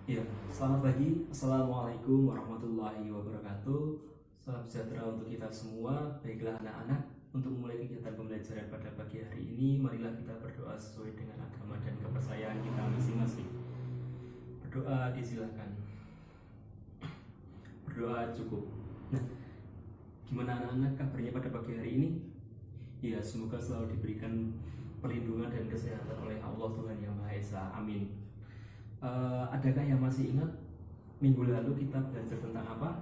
Ya, selamat pagi. Assalamualaikum warahmatullahi wabarakatuh. Salam sejahtera untuk kita semua. Baiklah anak-anak, untuk memulai kegiatan pembelajaran pada pagi hari ini, marilah kita berdoa sesuai dengan agama dan kepercayaan kita masing-masing. Berdoa disilakan. Berdoa cukup. Nah, gimana anak-anak kabarnya pada pagi hari ini? Ya, semoga selalu diberikan perlindungan dan kesehatan oleh Allah Tuhan Yang Maha Esa. Amin. Adakah yang masih ingat minggu lalu kita belajar tentang apa?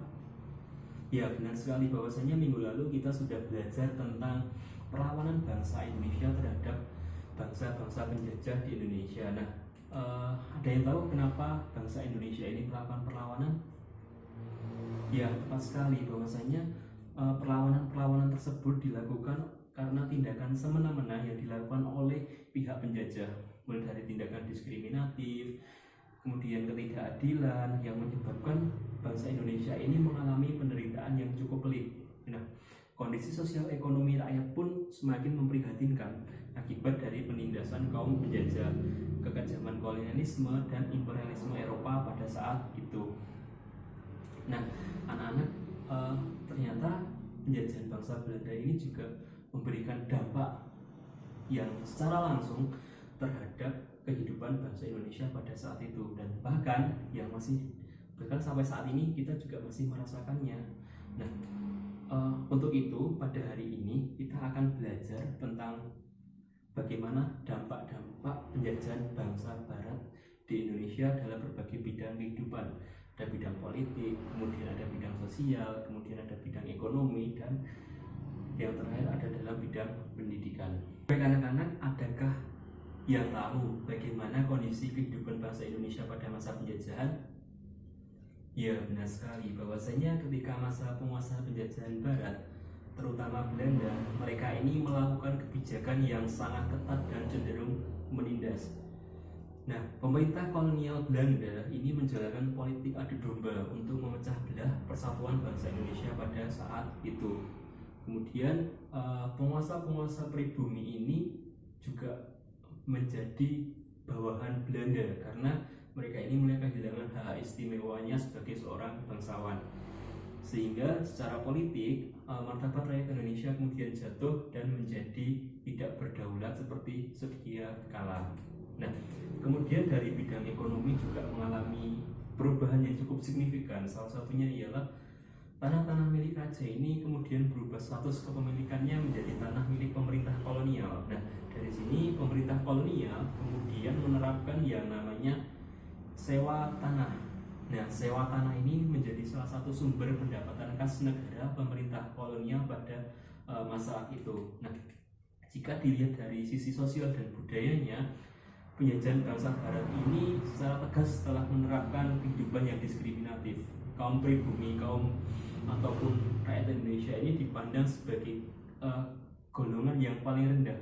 Ya, benar sekali bahwasanya minggu lalu kita sudah belajar tentang perlawanan bangsa Indonesia terhadap bangsa-bangsa penjajah di Indonesia. Nah, ada yang tahu kenapa bangsa Indonesia ini melakukan perlawanan? Ya, tepat sekali bahwasanya perlawanan-perlawanan tersebut dilakukan karena tindakan semena-mena yang dilakukan oleh pihak penjajah, mulai dari tindakan diskriminatif, kemudian ketidakadilan yang menyebabkan bangsa Indonesia ini mengalami penderitaan yang cukup pelik. Nah, kondisi sosial ekonomi rakyat pun semakin memprihatinkan akibat dari penindasan kaum penjajah, kekejaman kolonialisme dan imperialisme Eropa pada saat itu. Nah, anak-anak, ternyata penjajahan bangsa Belanda ini juga memberikan dampak yang secara langsung terhadap kehidupan bangsa Indonesia pada saat itu, dan bahkan sampai saat ini kita juga masih merasakannya. Nah, untuk itu pada hari ini kita akan belajar tentang bagaimana dampak-dampak penjajahan bangsa Barat di Indonesia dalam berbagai bidang kehidupan. Ada bidang politik, kemudian ada bidang sosial, kemudian ada bidang ekonomi, dan yang terakhir ada dalam bidang pendidikan. Baik anak-anak, adakah yang tahu bagaimana kondisi kehidupan bangsa Indonesia pada masa penjajahan? Ya, benar sekali bahwasanya ketika masa penguasaan penjajahan Barat, terutama Belanda, mereka ini melakukan kebijakan yang sangat ketat dan cenderung menindas. Nah, pemerintah kolonial Belanda ini menjalankan politik adu domba untuk memecah belah persatuan bangsa Indonesia pada saat itu. Kemudian penguasa-penguasa pribumi ini juga menjadi bawahan Belanda karena mereka ini mulai kehilangan hak istimewanya sebagai seorang bangsawan, sehingga secara politik martabat rakyat Indonesia kemudian jatuh dan menjadi tidak berdaulat seperti sedia kala. Nah, kemudian dari bidang ekonomi juga mengalami perubahan yang cukup signifikan. Salah satunya ialah tanah-tanah milik raja ini kemudian berubah status kepemilikannya menjadi tanah milik pemerintah kolonial. Nah, dari sini pemerintah kolonial kemudian menerapkan yang namanya sewa tanah. Nah, sewa tanah ini menjadi salah satu sumber pendapatan kas negara pemerintah kolonial pada masa itu. Nah, jika dilihat dari sisi sosial dan budayanya, penjajahan bangsa Barat ini secara tegas telah menerapkan kehidupan yang diskriminatif. Kaum pribumi, ataupun rakyat Indonesia ini dipandang sebagai golongan yang paling rendah,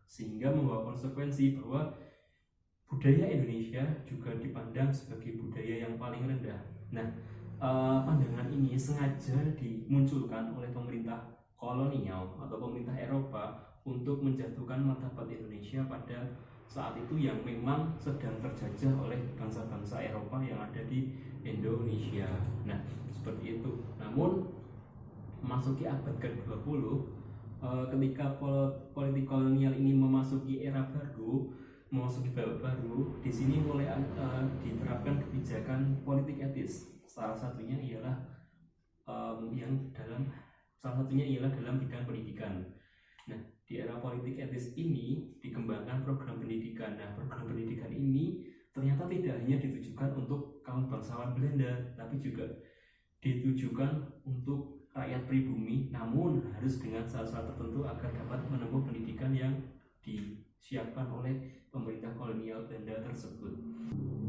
sehingga membawa konsekuensi bahwa budaya Indonesia juga dipandang sebagai budaya yang paling rendah. Nah, pandangan ini sengaja dimunculkan oleh pemerintah kolonial atau pemerintah Eropa untuk menjatuhkan martabat Indonesia pada saat itu yang memang sedang terjajah oleh bangsa-bangsa Eropa yang ada di Indonesia. Nah, seperti itu. Namun memasuki abad ke-20, ketika politik kolonial ini memasuki era baru, memasuki babak baru, di sini mulai diterapkan kebijakan politik etis. Salah satunya ialah dalam bidang pendidikan. Nah, di era politik etis ini dikembangkan program pendidikan. Nah, program pendidikan ini ternyata tidak hanya ditujukan untuk kaum bangsawan Belanda, tapi juga ditujukan untuk rakyat pribumi, namun harus dengan syarat-syarat tertentu agar dapat menempuh pendidikan yang disiapkan oleh pemerintah kolonial Belanda tersebut.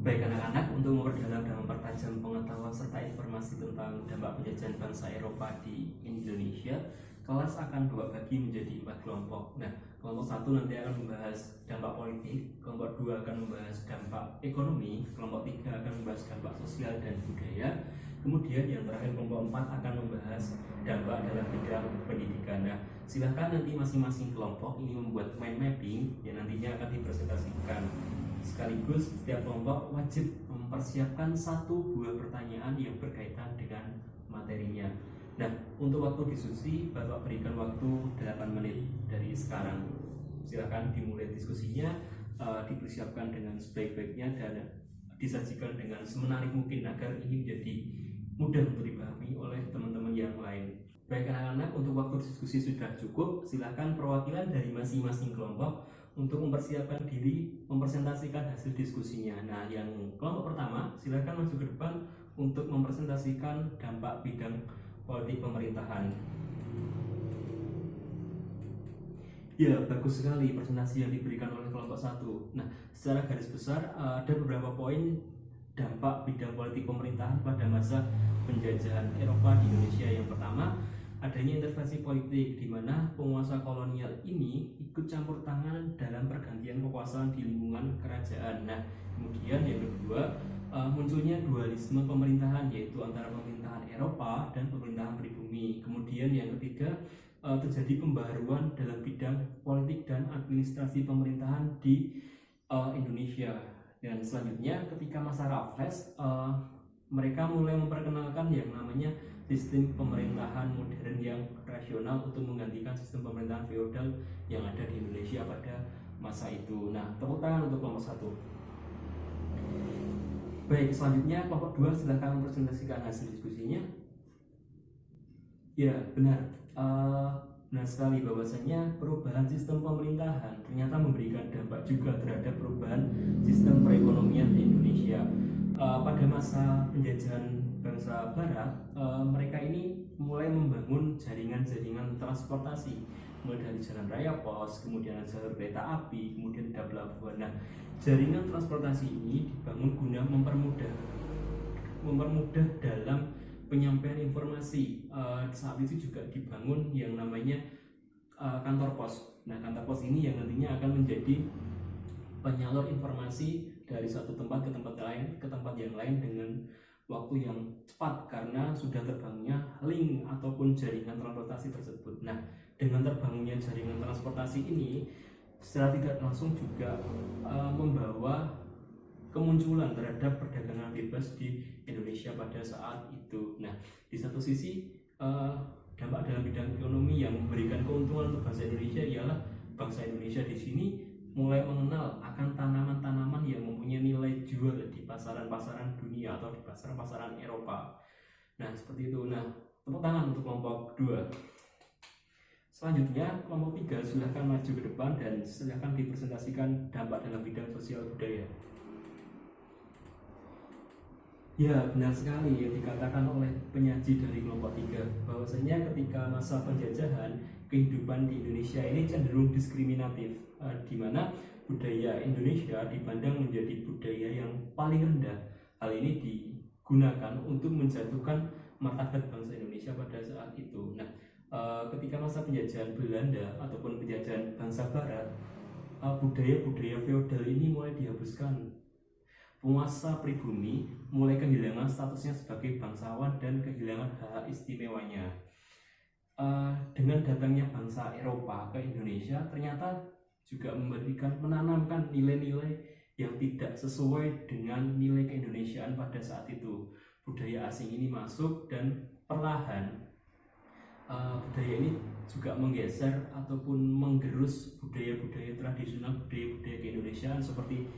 Baik anak-anak, untuk memperdalam dan mempertajam pengetahuan serta informasi tentang dampak penjajahan bangsa Eropa di Indonesia, kelas akan bagi menjadi 4 kelompok. Nah, kelompok 1 nanti akan membahas dampak politik, kelompok 2 akan membahas dampak ekonomi, kelompok 3 akan membahas dampak sosial dan budaya, kemudian yang terakhir kelompok 4 akan membahas dampak dalam bidang pendidikan. Nah, silahkan nanti masing-masing kelompok ini membuat mind mapping yang nantinya akan dipresentasikan Sekaligus setiap kelompok wajib mempersiapkan satu buah pertanyaan yang berkaitan dengan materinya. Nah, untuk waktu diskusi, Bapak berikan waktu 8 menit dari sekarang. Silakan dimulai diskusinya, dipersiapkan dengan sebaik-baiknya dan disajikan dengan semenarik mungkin agar ini menjadi mudah untuk dipahami oleh teman-teman yang lain. Baik anak-anak, untuk waktu diskusi sudah cukup. Silakan perwakilan dari masing-masing kelompok untuk mempersiapkan diri, mempresentasikan hasil diskusinya. Nah, yang kelompok pertama, silakan maju ke depan untuk mempresentasikan dampak bidang politik pemerintahan. Ya, bagus sekali presentasi yang diberikan oleh kelompok 1. Nah, secara garis besar ada beberapa poin dampak bidang politik pemerintahan pada masa penjajahan Eropa di Indonesia. Yang pertama, adanya intervensi politik di mana penguasa kolonial ini ikut campur tangan dalam pergantian kekuasaan di lingkungan kerajaan. Nah, kemudian yang kedua, munculnya dualisme pemerintahan, yaitu antara pemerintahan Eropa dan pemerintahan pribumi. Kemudian yang ketiga, terjadi pembaharuan dalam bidang politik dan administrasi pemerintahan di Indonesia. Dan selanjutnya ketika masa Raffles, mereka mulai memperkenalkan yang namanya sistem pemerintahan modern yang rasional untuk menggantikan sistem pemerintahan feodal yang ada di Indonesia pada masa itu. Nah, tepuk tangan untuk kelompok 1. Baik, selanjutnya kelompok 2 silakan mempresentasikan hasil diskusinya. Ya, benar. Benar sekali bahwasanya perubahan sistem pemerintahan ternyata memberikan dampak juga terhadap perubahan sistem perekonomian di Indonesia. Pada masa penjajahan bangsa Barat, mereka ini mulai membangun jaringan-jaringan transportasi, mulai dari jalan raya pos, kemudian jalur kereta api, kemudian ada pelabuhan. Nah, jaringan transportasi ini dibangun guna mempermudah dalam penyampaian informasi. Saat itu juga dibangun yang namanya kantor pos. Nah, kantor pos ini yang nantinya akan menjadi penyalur informasi dari satu tempat ke tempat yang lain dengan waktu yang cepat karena sudah terbangunnya link ataupun jaringan transportasi tersebut. Nah, dengan terbangunnya jaringan transportasi ini secara tidak langsung juga membawa kemunculan terhadap perdagangan bebas di Indonesia pada saat itu. Nah, di satu sisi dampak dalam bidang ekonomi yang memberikan keuntungan untuk bangsa Indonesia ialah bangsa Indonesia di sini mulai mengenal akan tanaman-tanaman yang mempunyai nilai jual di pasaran-pasaran dunia atau di pasaran-pasaran Eropa. Nah, seperti itu. Nah, tepuk tangan untuk kelompok 2. Selanjutnya, kelompok 3 silahkan maju ke depan dan silahkan dipresentasikan dampak dalam bidang sosial budaya. Ya, benar sekali yang dikatakan oleh penyaji dari kelompok 3 bahwasanya ketika masa penjajahan kehidupan di Indonesia ini cenderung diskriminatif, di mana budaya Indonesia dipandang menjadi budaya yang paling rendah. Hal ini digunakan untuk menjatuhkan martabat bangsa Indonesia pada saat itu. Nah, ketika masa penjajahan Belanda ataupun penjajahan bangsa Barat, budaya-budaya feodal ini mulai dihapuskan. Penguasa pribumi mulai kehilangan statusnya sebagai bangsawan dan kehilangan hak istimewanya. Dengan datangnya bangsa Eropa ke Indonesia ternyata juga menanamkan nilai-nilai yang tidak sesuai dengan nilai keindonesiaan pada saat itu. Budaya asing ini masuk dan perlahan budaya ini juga menggeser ataupun menggerus budaya-budaya tradisional, budaya-budaya keindonesiaan seperti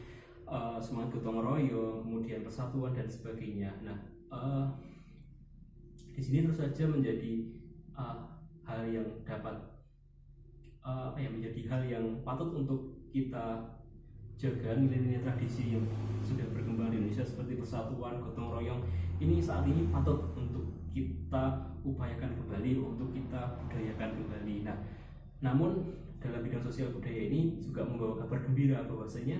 semangat gotong royong, kemudian persatuan dan sebagainya. Nah, di sini terus saja menjadi hal yang dapat menjadi hal yang patut untuk kita jaga, nilai-nilai tradisi yang sudah berkembang di Indonesia seperti persatuan, gotong royong. Ini saat ini patut untuk kita upayakan kembali, untuk kita budayakan kembali. Nah, namun dalam bidang sosial budaya ini juga membawa kabar gembira bahwasanya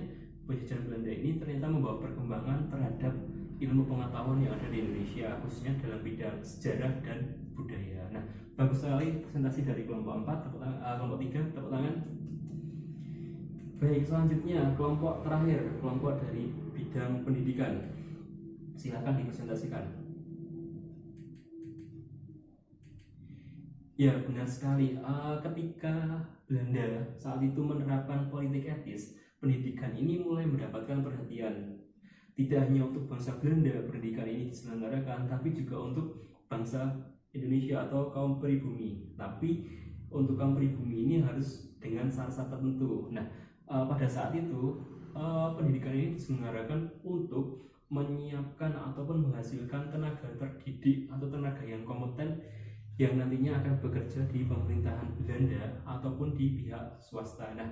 penjajahan Belanda ini ternyata membawa perkembangan terhadap ilmu pengetahuan yang ada di Indonesia, khususnya dalam bidang sejarah dan budaya. Nah, bagus sekali presentasi dari kelompok 4, kelompok 3, tepuk tangan. Baik, selanjutnya kelompok terakhir, kelompok dari bidang pendidikan. Silakan dipresentasikan. Ya, benar sekali. Ketika Belanda saat itu menerapkan politik etis, pendidikan ini mulai mendapatkan perhatian. Tidak hanya untuk bangsa Belanda pendidikan ini diselenggarakan, tapi juga untuk bangsa Indonesia atau kaum pribumi. Tapi untuk kaum pribumi ini harus dengan syarat tertentu. Nah, pada saat itu pendidikan ini diselenggarakan untuk menyiapkan ataupun menghasilkan tenaga terdidik atau tenaga yang kompeten yang nantinya akan bekerja di pemerintahan Belanda ataupun di pihak swasta. Nah,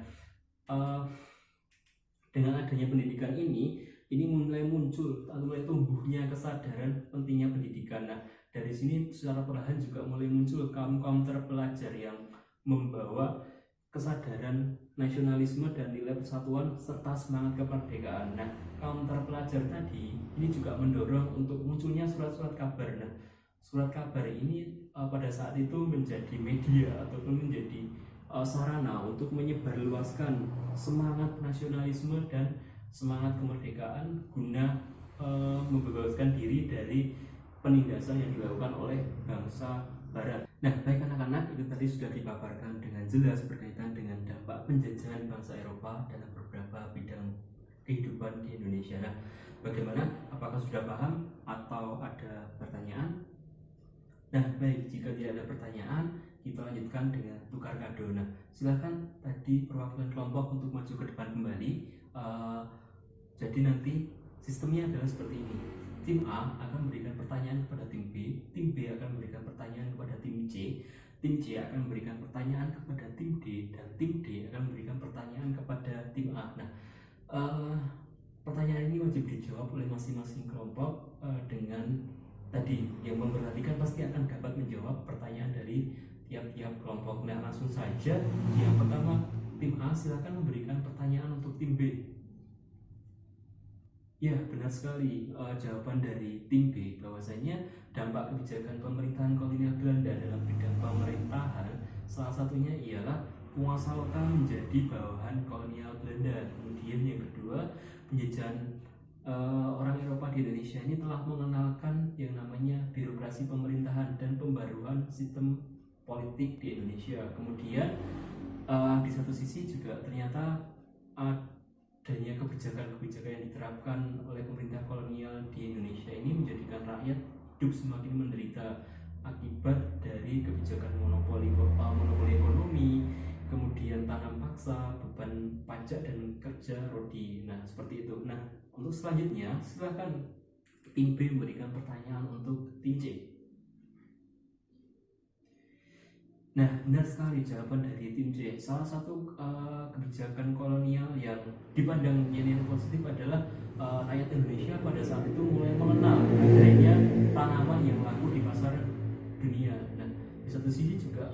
dengan adanya pendidikan ini mulai muncul atau mulai tumbuhnya kesadaran pentingnya pendidikan. Nah, dari sini secara perlahan juga mulai muncul kaum terpelajar yang membawa kesadaran nasionalisme dan nilai persatuan serta semangat kemerdekaan. Nah, kaum terpelajar tadi ini juga mendorong untuk munculnya surat-surat kabar. Nah, surat kabar ini pada saat itu menjadi media ataupun menjadi sarana untuk menyebarluaskan semangat nasionalisme dan semangat kemerdekaan guna membebaskan diri dari penindasan yang dilakukan oleh bangsa Barat. Nah, baik anak-anak, itu tadi sudah dipaparkan dengan jelas berkaitan dengan dampak penjajahan bangsa Eropa dalam beberapa bidang kehidupan di Indonesia. Nah, bagaimana? Apakah sudah paham atau ada pertanyaan? Nah, baik, jika tidak ada pertanyaan, kita lanjutkan dengan tukar kado. Nah, silakan tadi perwakilan kelompok untuk maju ke depan kembali. Jadi nanti sistemnya adalah seperti ini. Tim A akan memberikan pertanyaan kepada tim B akan memberikan pertanyaan kepada tim C akan memberikan pertanyaan kepada tim D, dan tim D akan memberikan pertanyaan kepada tim A. Nah, pertanyaan ini wajib dijawab oleh masing-masing kelompok dengan tadi yang memperhatikan pasti akan dapat menjawab pertanyaan dari tiap-tiap kelompok. Nah, langsung saja yang pertama, tim A silakan memberikan pertanyaan untuk tim B. Ya, benar sekali. Jawaban dari tim B bahwasanya dampak kebijakan pemerintahan kolonial Belanda dalam bidang pemerintahan salah satunya ialah penguasa lokal menjadi bawahan kolonial Belanda. Kemudian yang kedua, penjajahan orang Eropa di Indonesia ini telah mengenalkan yang namanya birokrasi pemerintahan dan pembaruan sistem politik di Indonesia. Kemudian di satu sisi juga ternyata adanya kebijakan-kebijakan yang diterapkan oleh pemerintah kolonial di Indonesia ini menjadikan rakyat hidup semakin menderita akibat dari kebijakan monopoli ekonomi, kemudian tanam paksa, beban pajak dan kerja rodi. Nah, seperti itu. Nah, untuk selanjutnya silakan tim B memberikan pertanyaan untuk tim C. Nah, benar sekali jawaban dari tim C. Salah satu kebijakan kolonial yang dipandang nilai positif adalah rakyat Indonesia pada saat itu mulai mengenal adanya tanaman yang laku di pasar dunia. Nah, di satu sisi juga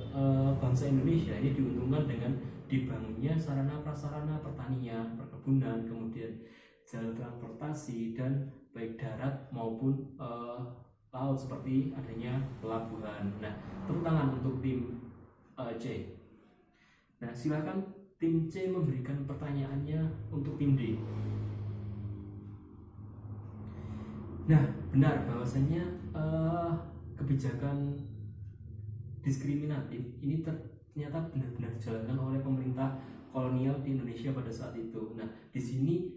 bangsa Indonesia ini diuntungkan dengan dibangunnya sarana prasarana pertanian, perkebunan, kemudian jalan transportasi dan baik darat maupun laut seperti adanya pelabuhan. Nah, tepuk tangan untuk tim C. Nah, silakan tim C memberikan pertanyaannya untuk tim D. Nah, benar bahwasanya kebijakan diskriminatif ini ternyata benar-benar dijalankan oleh pemerintah kolonial di Indonesia pada saat itu. Nah, di sini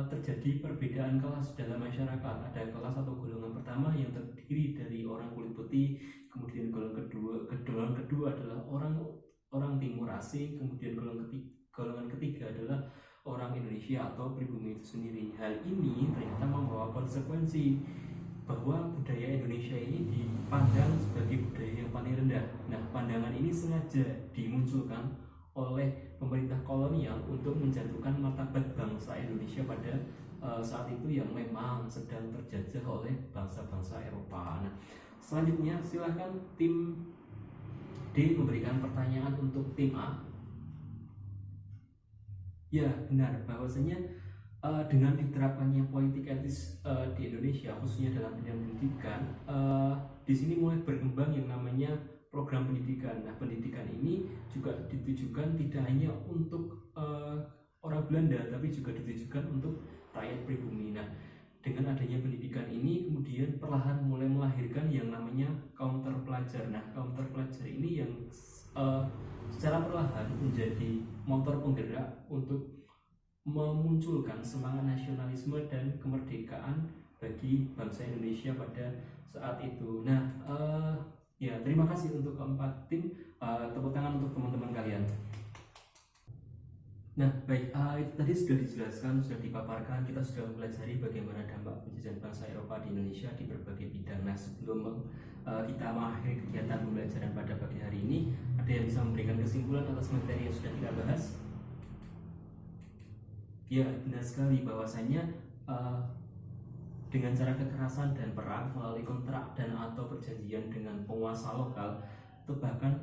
terjadi perbedaan kelas dalam masyarakat. Ada kelas atau golongan pertama yang terdiri dari orang kulit putih, kemudian golongan kedua adalah orang timur asing, kemudian golongan ketiga adalah orang Indonesia atau pribumi itu sendiri. Hal ini ternyata membawa konsekuensi bahwa budaya Indonesia ini dipandang sebagai budaya yang paling rendah. Nah, pandangan ini sengaja dimunculkan oleh pemerintah kolonial untuk menjatuhkan martabat bangsa Indonesia pada saat itu yang memang sedang terjajah oleh bangsa-bangsa Eropa. Nah, selanjutnya silakan tim D memberikan pertanyaan untuk tim A. Ya, benar bahwasanya dengan diterapkannya politik etis di Indonesia khususnya dalam bidang pendidikan, di sini mulai berkembang yang namanya program pendidikan. Nah, pendidikan ini juga ditujukan tidak hanya untuk orang Belanda, tapi juga ditujukan untuk rakyat pribumi. Nah, dengan adanya pendidikan ini kemudian perlahan mulai melahirkan yang namanya kaum terpelajar. Nah, kaum terpelajar ini yang secara perlahan menjadi motor penggerak untuk memunculkan semangat nasionalisme dan kemerdekaan bagi bangsa Indonesia pada saat itu. Nah, ya terima kasih untuk keempat tim. Tepuk tangan untuk teman-teman kalian. Nah, baik, itu tadi sudah dijelaskan, sudah dipaparkan, kita sudah mempelajari bagaimana dampak penjajahan bangsa Eropa di Indonesia di berbagai bidang. Nah, sebelum kita mengakhiri kegiatan pembelajaran pada pagi hari ini, ada yang bisa memberikan kesimpulan atas materi yang sudah kita bahas? Ya, benar sekali bahwasanya dengan cara kekerasan dan perang melalui kontrak dan atau perjanjian dengan penguasa lokal, atau bahkan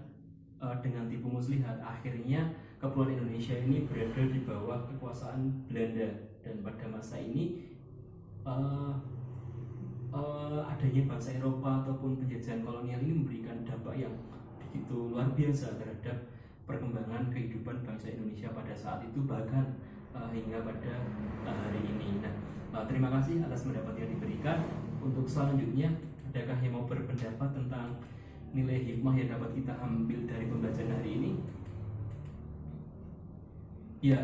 dengan tipu muslihat, akhirnya Kepulauan Indonesia ini berada di bawah kekuasaan Belanda. Dan pada masa ini adanya bangsa Eropa ataupun penjajahan kolonial ini memberikan dampak yang begitu luar biasa terhadap perkembangan kehidupan bangsa Indonesia pada saat itu, bahkan hingga pada hari ini. Nah, terima kasih atas pendapat yang diberikan. Untuk selanjutnya, adakah yang mau berpendapat tentang nilai hikmah yang dapat kita ambil dari pembelajaran hari ini? Ya,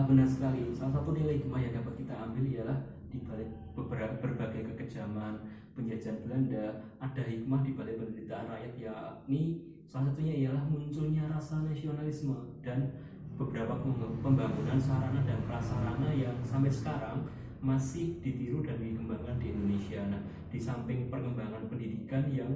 benar sekali. Salah satu nilai hikmah yang dapat kita ambil ialah di balik berbagai kekejaman penjajahan Belanda, ada hikmah di balik penderitaan rakyat, yakni salah satunya ialah munculnya rasa nasionalisme dan beberapa pembangunan sarana dan prasarana yang sampai sekarang masih ditiru dan dikembangkan di Indonesia. Nah, di samping perkembangan pendidikan yang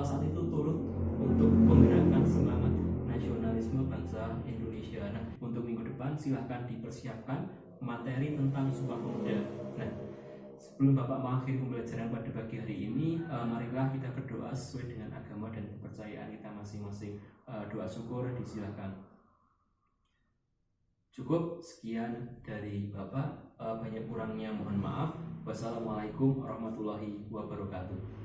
saat itu turut untuk menggerakkan semangat nasionalisme bangsa Indonesia. Nah, untuk minggu depan silahkan dipersiapkan materi tentang Sumpah Pemuda. Nah, sebelum Bapak mengakhiri pembelajaran pada pagi hari ini, marilah kita berdoa sesuai dengan agama dan kepercayaan kita masing-masing. Doa syukur disilakan. Cukup sekian dari Bapak, banyak kurangnya mohon maaf. Wassalamualaikum warahmatullahi wabarakatuh.